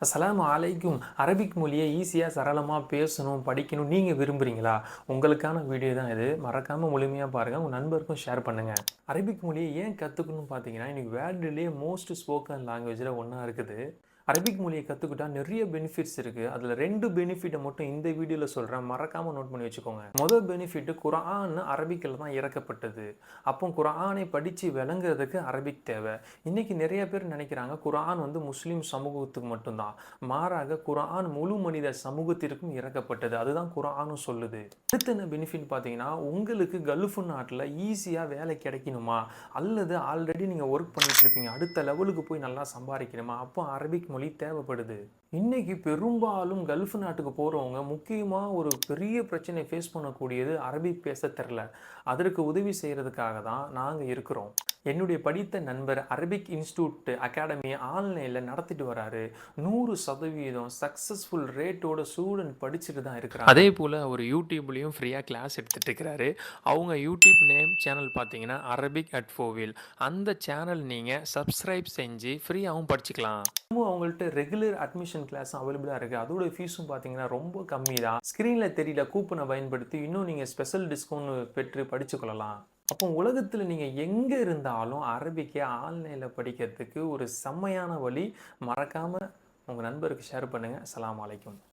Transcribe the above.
அஸ்ஸலாமு அலைக்கும். அரபிக் மொழியை ஈஸியா, சரளமா பேசணும், படிக்கணும் நீங்க விரும்புறீங்களா? உங்களுக்கான வீடியோ தான் இது. மறக்காம முழுமையா பாருங்க. உங்க நண்பருக்கும் ஷேர் பண்ணுங்க. அரபிக் மொழியை ஏன் கத்துக்கணும்னு பார்த்தீங்கன்னா, இன்னைக்கு வேர்ல்டுலயே மோஸ்ட் ஸ்போக்கன் லாங்குவேஜ்ல ஒண்ணா இருக்குது. அரபிக் மொழியை கத்துக்கிட்டா நிறைய பெனிஃபிட்ஸ் இருக்கு. அதுல 2 பெனிஃபிட்ட மட்டும் இந்த வீடியோல சொல்றேன். மறக்காம நோட் பண்ணி வச்சுக்கோங்க. முதல் பெனிஃபிட் குர்ஆன் அரபிக்ல தான் இறக்கப்பட்டது. அப்போ குர்ஆனை படிச்சு விளங்குறதுக்கு அரபிக் தேவை. இன்னைக்கு நிறைய பேர் நினைக்கிறாங்க குர்ஆன் வந்து முஸ்லிம் சமூகத்துக்கு மட்டும்தான். மாறாக குர்ஆன் முழு மனித சமூகத்திற்கும் இறக்கப்பட்டது. அதுதான் குர்ஆனும் சொல்லுது. அடுத்து என்ன பெனிஃபிட் பார்த்தீங்கன்னா, உங்களுக்கு கல்ஃப் நாட்டுல ஈஸியா வேலை கிடைக்கணுமா? அல்லது ஆல்ரெடி நீங்க ஒர்க் பண்ணிட்டு இருப்பீங்க. அடுத்த லெவலுக்கு போய் நல்லா சம்பாதிக்கணுமா? அப்போ அரபிக் மொழி தேவைப்படுது. இன்னைக்கு பெரும்பாலும் கல்ஃப் நாட்டுக்கு போறவங்க முக்கியமா ஒரு பெரிய பிரச்சனை ஃபேஸ் பண்ணக்கூடியது அரபிக் பேச தெரியல. அதற்கு உதவி செய்யறதுக்காக தான் நாங்க இருக்கிறோம். என்னுடைய படித்த நண்பர் அரபிக் இன்ஸ்டிடியூட் அகாடமி ஆன்லைன்ல நடத்திட்டு வராரு. 100% சக்சஸ்ஃபுல் ரேட்டோட ஸ்டூடெண்ட் படிச்சுட்டு தான் இருக்கிறாங்க. அதே போல ஒரு யூடியூப்லயும் ஃப்ரீயா கிளாஸ் எடுத்துட்டு இருக்கிறாரு. அவங்க யூடியூப் சேனல் பார்த்தீங்கன்னா அரபிக் அட் ஃபோவில். அந்த சேனல் நீங்க சப்ஸ்கிரைப் செஞ்சு ஃப்ரீயாகவும் படிச்சுக்கலாம். அவங்கள்ட்ட ரெகுலர் அட்மிஷன் கிளாஸ் அவைலபிளா இருக்கு. அதோட ஃபீஸும் பார்த்தீங்கன்னா ரொம்ப கம்மி தான். ஸ்கிரீன்ல தெரியல கூப்பனை பயன்படுத்தி இன்னும் நீங்க ஸ்பெஷல் டிஸ்கவுண்ட் பெற்று படிச்சு கொள்ளலாம். அப்போ உலகத்துல நீங்க எங்க இருந்தாலும் அரபிக்கை ஆன்லைன்ல படிக்கிறதுக்கு ஒரு செம்மையான வழி. மறக்காம உங்க நண்பருக்கு ஷேர் பண்ணுங்க. அஸ்ஸலாமு அலைக்கும்.